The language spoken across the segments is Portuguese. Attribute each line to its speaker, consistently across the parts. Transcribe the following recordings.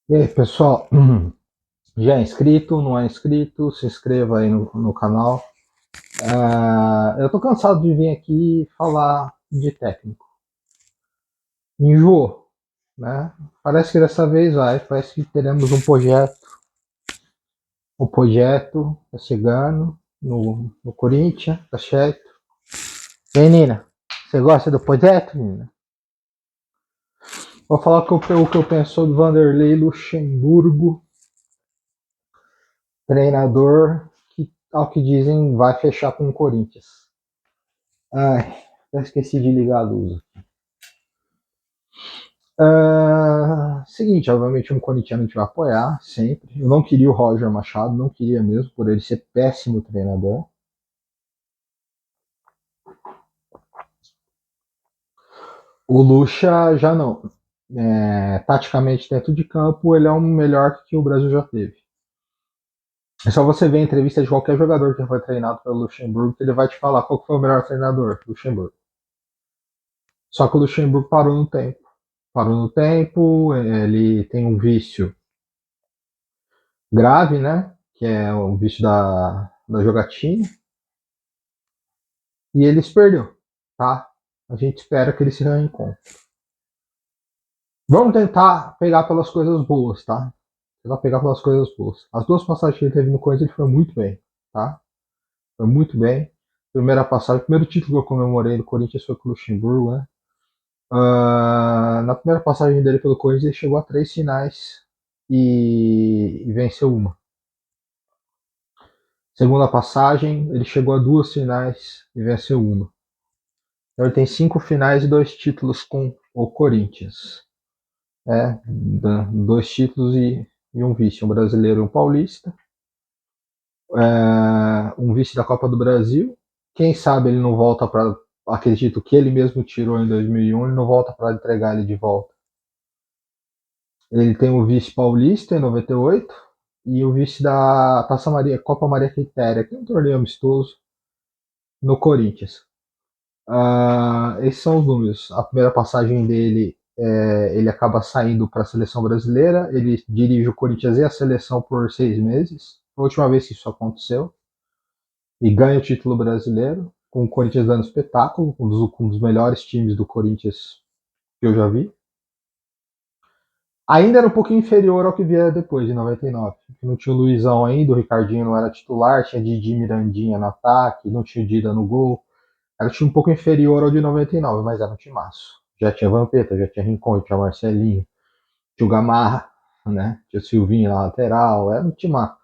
Speaker 1: E aí, pessoal, já é inscrito, não é inscrito? Se inscreva aí no canal. Eu tô cansado de vir aqui falar de técnico. Enjoou, né? Parece que dessa vez vai, parece que teremos um projeto. O projeto tá chegando no Corinthians, tá certo? E aí, Nina, você gosta do projeto, Nina? Vou falar o que eu penso do Vanderlei Luxemburgo, treinador que, ao que dizem, vai fechar com o Corinthians. Ai, eu esqueci de ligar a luz. Seguinte, obviamente um corintiano a gente vai apoiar sempre. Eu não queria o Roger Machado, não queria mesmo, por ele ser péssimo treinador. O Lucha já não. Taticamente dentro de campo, ele é o melhor que o Brasil já teve. É só você ver a entrevista de qualquer jogador que foi treinado pelo Luxemburgo, que ele vai te falar qual foi o melhor treinador, Luxemburgo. Só que o Luxemburgo parou no tempo. Parou no tempo, ele tem um vício grave, né? Que é o vício da jogatina. E eles perdeu, tá? A gente espera que eles se reencontrem. Vamos tentar pegar pelas coisas boas, tá? Tentar pegar pelas coisas boas. As duas passagens que ele teve no Corinthians, ele foi muito bem, tá? Foi muito bem. Primeira passagem, o primeiro título que eu comemorei no Corinthians foi com o Luxemburgo, né? Na primeira passagem dele pelo Corinthians, ele chegou a 3 finais e venceu uma. Segunda passagem, ele chegou a 2 finais e venceu uma. Então ele tem 5 finais e 2 títulos com o Corinthians. 2 títulos e um vice, um brasileiro e um paulista. Um vice da Copa do Brasil. Quem sabe ele não volta para. Acredito que ele mesmo tirou em 2001, ele não volta para entregar ele de volta. Ele tem o vice paulista em 98 e o vice da Taça Maria, Copa Maria Quitéria, que é um torneio amistoso no Corinthians. Esses são os números. A primeira passagem dele, ele acaba saindo para a seleção brasileira. Ele dirige o Corinthians e a seleção por 6 meses. Foi a última vez que isso aconteceu. E ganha o título brasileiro, com o Corinthians dando espetáculo, um dos melhores times do Corinthians que eu já vi. Ainda era um pouquinho inferior ao que via depois, de 99. Não tinha o Luizão ainda, o Ricardinho não era titular, tinha Didi Mirandinha no ataque, não tinha o Dida no gol. Era um time um pouco inferior ao de 99, mas era um timaço. Já tinha Vampeta, já tinha Rincon, tinha Marcelinho, tinha o Gamarra, né? Tinha o Silvinho na lateral, era um timaço.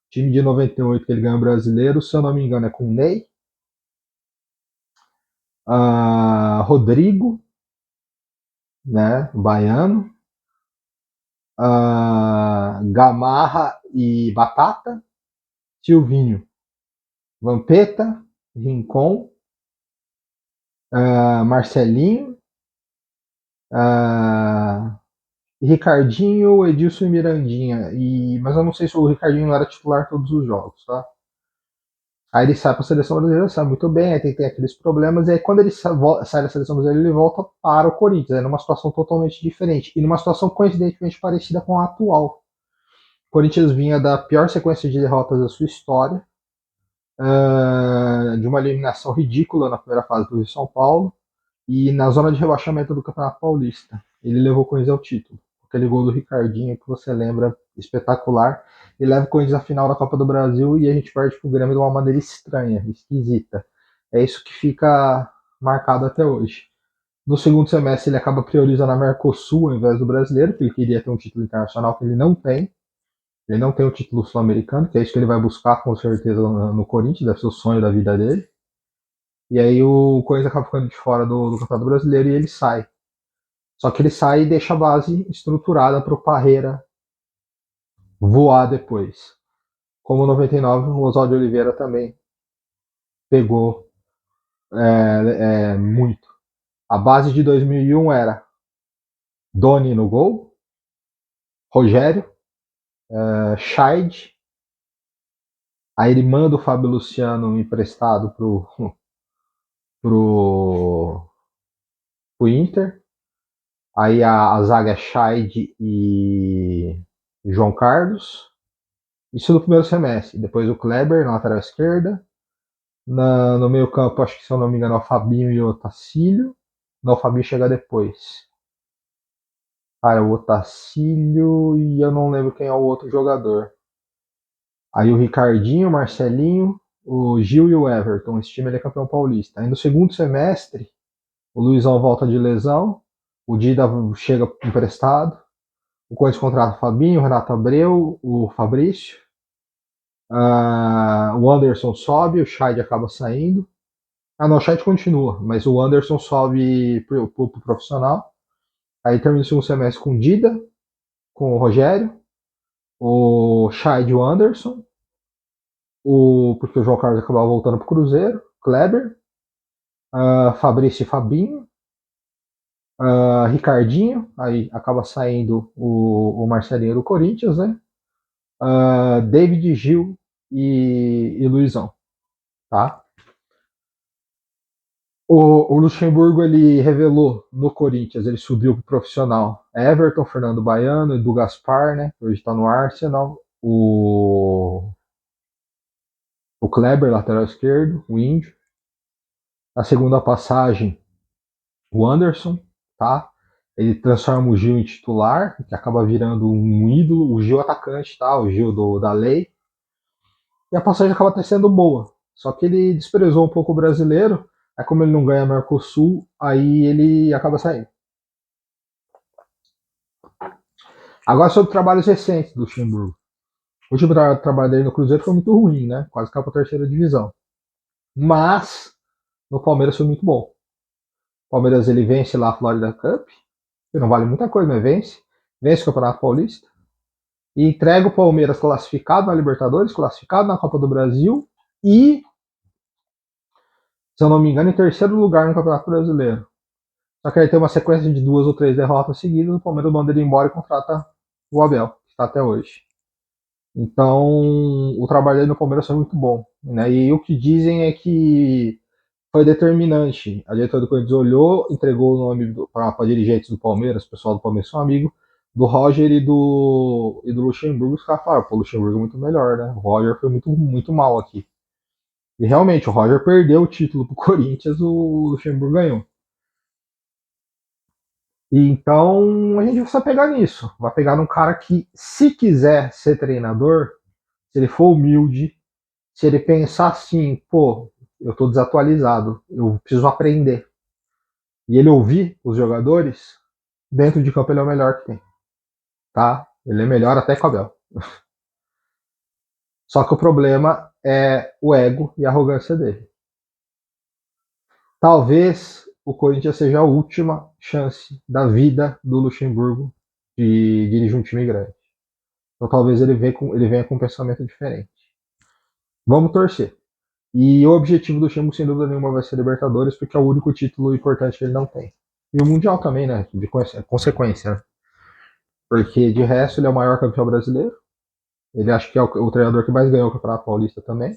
Speaker 1: Time de 98 que ele ganhou brasileiro, se eu não me engano, é com o Ney, Rodrigo, né? Baiano, Gamarra e Batata, Silvinho, Vampeta, Rincon, Marcelinho, ah, Ricardinho, Edilson e Mirandinha. Mas eu não sei se o Ricardinho não era titular todos os jogos, tá? Aí ele sai para a seleção brasileira, sai muito bem, aí tem aqueles problemas, e aí quando ele sai da seleção brasileira, ele volta para o Corinthians, é numa situação totalmente diferente, e numa situação coincidentemente parecida com a atual. O Corinthians vinha da pior sequência de derrotas da sua história, de uma eliminação ridícula na primeira fase do Rio São Paulo, e na zona de rebaixamento do Campeonato Paulista. Ele levou o Corinthians ao título. Aquele gol do Ricardinho que você lembra, espetacular. Ele leva o Corinthians à final da Copa do Brasil e a gente perde pro Grêmio de uma maneira estranha, esquisita. É isso que fica marcado até hoje. No segundo semestre ele acaba priorizando a Mercosul ao invés do brasileiro, porque ele queria ter um título internacional que ele não tem. Ele não tem o título sul-americano, que é isso que ele vai buscar com certeza no Corinthians, deve ser o sonho da vida dele. E aí o Corinthians acaba ficando de fora do Campeonato Brasileiro e ele sai. Só que ele sai e deixa a base estruturada para o Parreira voar depois. Como 99, o Oswaldo Oliveira também pegou muito. A base de 2001 era Doni no gol, Rogério, Scheid, aí ele manda o Fábio Luciano emprestado pro, pro Inter, aí a zaga é Scheid João Carlos. Isso no primeiro semestre. Depois o Kleber na lateral esquerda. No meio campo, acho que se eu não me engano, é o Fabinho e o Otacílio. Não, o Fabinho chega depois. Cara, o Otacílio e eu não lembro quem é o outro jogador. Aí o Ricardinho, o Marcelinho, o Gil e o Everton. Esse time ele é campeão paulista. Aí no segundo semestre, o Luizão volta de lesão. O Dida chega emprestado. O Corinthians contrata o Fabinho, o Renato Abreu, o Fabrício. O Anderson sobe, o Scheid acaba saindo. Ah, não, o Scheid continua, mas o Anderson sobe pro profissional. Aí termina o segundo semestre com o Dida, com o Rogério, o Scheid e o Anderson, porque o João Carlos acabava voltando pro Cruzeiro, Kleber, Fabrício e Fabinho, Ricardinho, aí acaba saindo o Marcelinho do Corinthians, né? David Gil e Luizão, tá? O Luxemburgo ele revelou no Corinthians, ele subiu pro profissional. Everton, Fernando Baiano, Edu Gaspar, né? Hoje está no Arsenal. O Kleber, lateral esquerdo, o Índio. Na segunda passagem, o Anderson, tá? Ele transforma o Gil em titular, que acaba virando um ídolo. O Gil atacante, tá? O Gil da lei. E a passagem acaba até sendo boa. Só que ele desprezou um pouco o brasileiro. Aí como ele não ganha Mercosul, aí ele acaba saindo. Agora sobre trabalhos recentes do Luxemburgo. O último trabalho dele no Cruzeiro foi muito ruim, né? Quase caiu para a terceira divisão. Mas no Palmeiras foi muito bom. O Palmeiras ele vence lá a Florida Cup, que não vale muita coisa, mas vence. Vence o Campeonato Paulista. E entrega o Palmeiras classificado na Libertadores, classificado na Copa do Brasil e, se eu não me engano, em terceiro lugar no Campeonato Brasileiro. Só que aí tem uma sequência de 2 ou 3 derrotas seguidas, o Palmeiras manda ele embora e contrata o Abel, que está até hoje. Então, o trabalho dele no Palmeiras foi muito bom. Né? E o que dizem é que foi determinante. A diretoria do Corinthians olhou, entregou o nome para dirigentes do Palmeiras, o pessoal do Palmeiras são amigo, do Roger e do Luxemburgo. Os caras falaram, pô, o Luxemburgo é muito melhor, né? O Roger foi muito, muito mal aqui. E realmente, o Roger perdeu o título pro Corinthians, o Luxemburgo ganhou. E então a gente precisa pegar nisso. Vai pegar num cara que, se quiser ser treinador, se ele for humilde, se ele pensar assim, pô, eu tô desatualizado, eu preciso aprender. E ele ouvir os jogadores, dentro de campo ele é o melhor que tem. Tá? Ele é melhor até que o Abel. Só que o problema é o ego e a arrogância dele. Talvez o Corinthians seja a última chance da vida do Luxemburgo de dirigir um time grande. Então talvez ele venha com um pensamento diferente. Vamos torcer. E o objetivo do Luxemburgo, sem dúvida nenhuma, vai ser Libertadores, porque é o único título importante que ele não tem. E o Mundial também, né? De consequência, né? Porque de resto ele é o maior campeão brasileiro. Ele acho que é o treinador que mais ganhou o Campeonato Paulista também.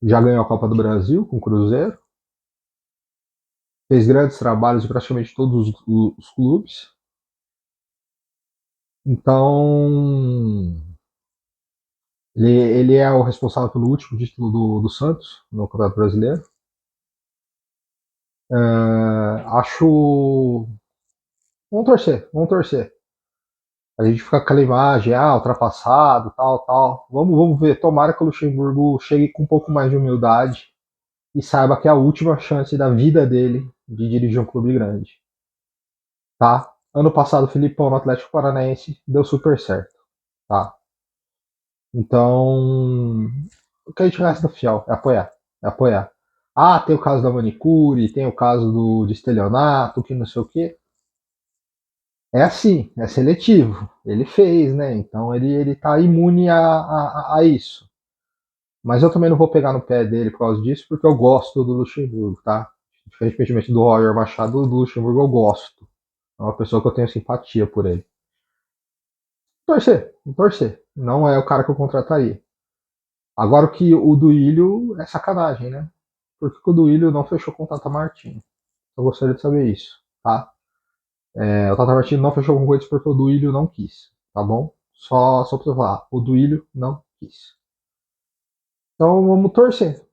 Speaker 1: Já ganhou a Copa do Brasil com o Cruzeiro. Fez grandes trabalhos em praticamente todos os clubes. Então, ele é o responsável pelo último título do Santos no Campeonato Brasileiro. Acho. Vamos torcer, vamos torcer. A gente fica com aquela imagem, ultrapassado, tal, tal. Vamos ver. Tomara que o Luxemburgo chegue com um pouco mais de humildade e saiba que é a última chance da vida dele de dirigir um clube grande. Tá? Ano passado, o Filipão no Atlético Paranaense deu super certo. Tá? Então, o que a gente resta fiel é apoiar. É apoiar. Tem o caso da manicure, tem o caso de estelionato, que não sei o quê. É assim, é seletivo. Ele fez, né? Então ele tá imune a isso. Mas eu também não vou pegar no pé dele por causa disso, porque eu gosto do Luxemburgo, tá? Diferentemente do Roger Machado, do Luxemburgo eu gosto. É uma pessoa que eu tenho simpatia por ele. Torcer, torcer. Não é o cara que eu contrataria. Agora o Duílio é sacanagem, né? Por que o Duílio não fechou com o Tata Martino? Eu gostaria de saber isso, tá? O Tata Martino não fechou com o Corinthians porque o Duílio não quis, tá bom? Só pra você falar, o Duílio não quis. Então vamos torcer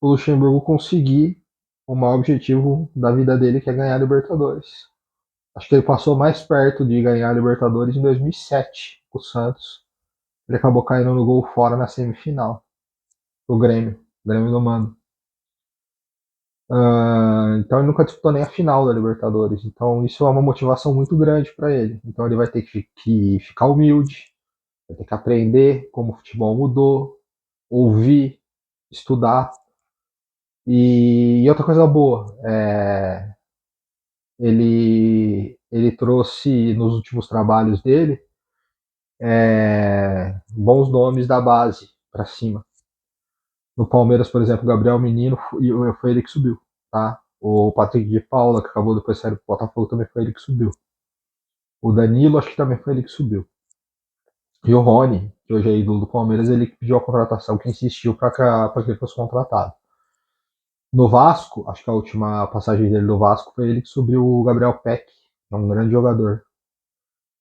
Speaker 1: o Luxemburgo conseguir o maior objetivo da vida dele, que é ganhar a Libertadores. Acho que ele passou mais perto de ganhar a Libertadores em 2007 com o Santos. Ele acabou caindo no gol fora na semifinal. O Grêmio do Mano. Então ele nunca disputou nem a final da Libertadores. Então isso é uma motivação muito grande para ele. Então ele vai ter que ficar humilde, vai ter que aprender como o futebol mudou, ouvir, estudar. E outra coisa boa, ele trouxe nos últimos trabalhos dele bons nomes da base para cima. No Palmeiras, por exemplo, o Gabriel Menino foi ele que subiu, tá? O Patrick de Paula, que acabou depois de sair do Botafogo, também foi ele que subiu. O Danilo, acho que também foi ele que subiu. E o Rony, que hoje é ídolo do Palmeiras, ele pediu a contratação, que insistiu para que ele fosse contratado. No Vasco, acho que a última passagem dele no Vasco foi ele que subiu o Gabriel Peck, que é um grande jogador.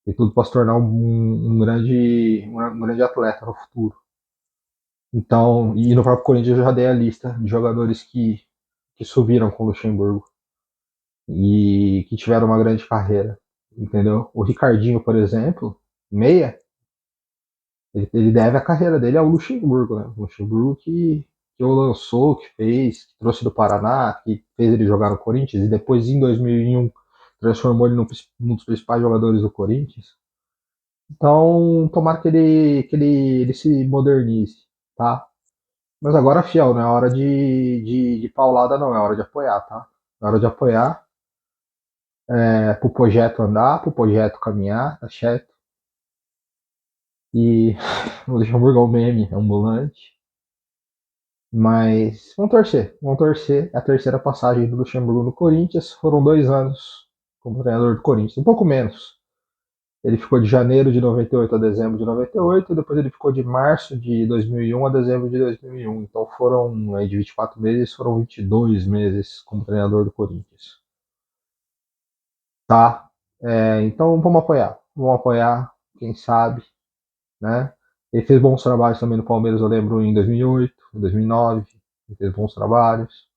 Speaker 1: E tudo para se tornar um grande atleta no futuro. Então, e no próprio Corinthians eu já dei a lista de jogadores que subiram com o Luxemburgo e que tiveram uma grande carreira, entendeu? O Ricardinho, por exemplo, meia, ele deve a carreira dele ao Luxemburgo, né? O Luxemburgo que o lançou, que fez, que trouxe do Paraná, que fez ele jogar no Corinthians e depois em 2001 transformou ele num dos principais jogadores do Corinthians. Então, tomara ele se modernize, tá? Mas agora, fiel, não é hora de paulada, não, é hora de apoiar, tá? É hora de apoiar, pro projeto andar, pro projeto caminhar, tá certo? E o Luxemburgo é um meme ambulante. Mas vamos torcer, vamos torcer. É a terceira passagem do Luxemburgo no Corinthians. Foram 2 anos como treinador do Corinthians, um pouco menos. Ele ficou de janeiro de 98 a dezembro de 98, e depois ele ficou de março de 2001 a dezembro de 2001. Então foram, aí, de 24 meses, foram 22 meses como treinador do Corinthians. Tá? Então vamos apoiar, quem sabe, né? Ele fez bons trabalhos também no Palmeiras, eu lembro, em 2008, em 2009, ele fez bons trabalhos.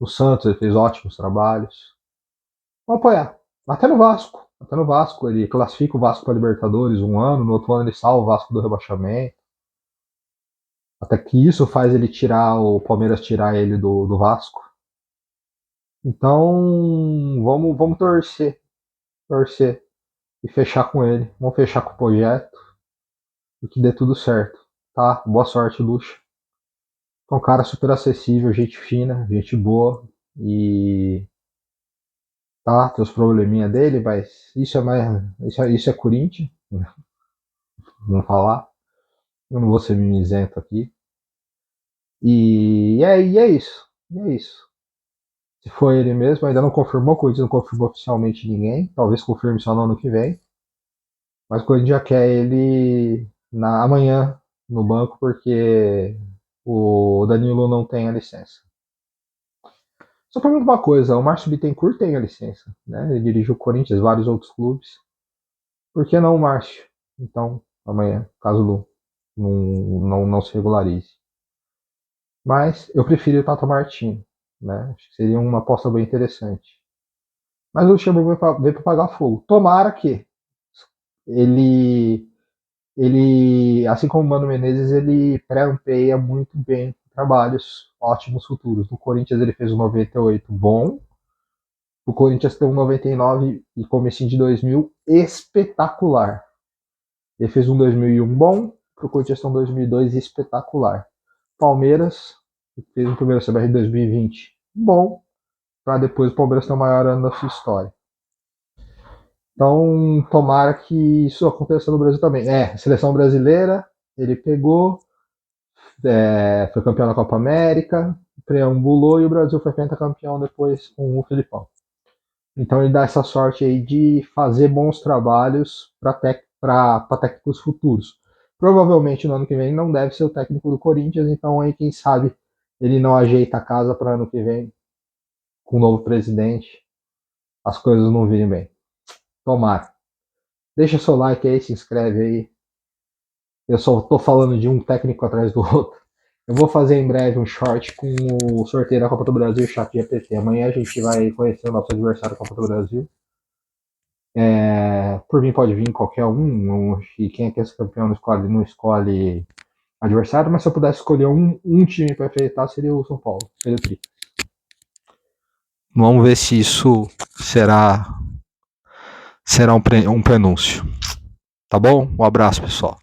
Speaker 1: No Santos ele fez ótimos trabalhos. Vamos apoiar. Até no Vasco, ele classifica o Vasco para Libertadores um ano, no outro ano ele salva o Vasco do rebaixamento. Até que isso faz ele tirar o Palmeiras tirar ele do Vasco. Então vamos torcer e fechar com ele. Vamos fechar com o projeto e que dê tudo certo, tá? Boa sorte, Luxa. É um cara super acessível, gente fina, gente boa e tá, tem os probleminha dele, mas isso é mais isso é Corinthians, né? Vamos falar. Eu não vou ser mimizento aqui. E é isso. E é isso. Se foi ele mesmo, ainda não confirmou, o Corinthians não confirmou oficialmente ninguém. Talvez confirme só no ano que vem. Mas o Corinthians já quer ele amanhã no banco porque o Danilo não tem a licença. Só pergunto uma coisa, o Márcio Bittencourt tem a licença, né? Ele dirigiu o Corinthians, vários outros clubes. Por que não o Márcio? Então, amanhã, caso não se regularize. Mas eu prefiro o Tata Martino, né? Acho que seria uma aposta bem interessante. Mas o Luxemburgo veio para pagar fogo. Tomara que ele, assim como o Mano Menezes, ele pré-ampeia muito bem trabalhos ótimos futuros. No Corinthians ele fez um 98 bom. O Corinthians tem um 99 e comecinho de 2000 espetacular. Ele fez um 2001 bom. Pro Corinthians tem um 2002 espetacular. Palmeiras fez um primeiro semestre de 2020 bom, para depois o Palmeiras ter o maior ano da sua história. Então, tomara que isso aconteça no Brasil também. Seleção brasileira, ele pegou, foi campeão da Copa América, preambulou e o Brasil foi pentacampeão depois com o Filipão. Então ele dá essa sorte aí de fazer bons trabalhos para técnicos futuros. Provavelmente no ano que vem não deve ser o técnico do Corinthians, então aí quem sabe ele não ajeita a casa para ano que vem com o novo presidente, as coisas não virem bem. Tomara. Deixa seu like aí, se inscreve aí. Eu só tô falando de um técnico atrás do outro. Eu vou fazer em breve um short com o sorteio da Copa do Brasil e chat GPT. Amanhã a gente vai conhecer o nosso adversário da Copa do Brasil. Por mim pode vir qualquer um, e quem quer ser campeão não escolhe adversário, mas se eu pudesse escolher um time para enfrentar seria o São Paulo, seria o Tri. Vamos ver se isso será um prenúncio. Tá bom? Um abraço, pessoal.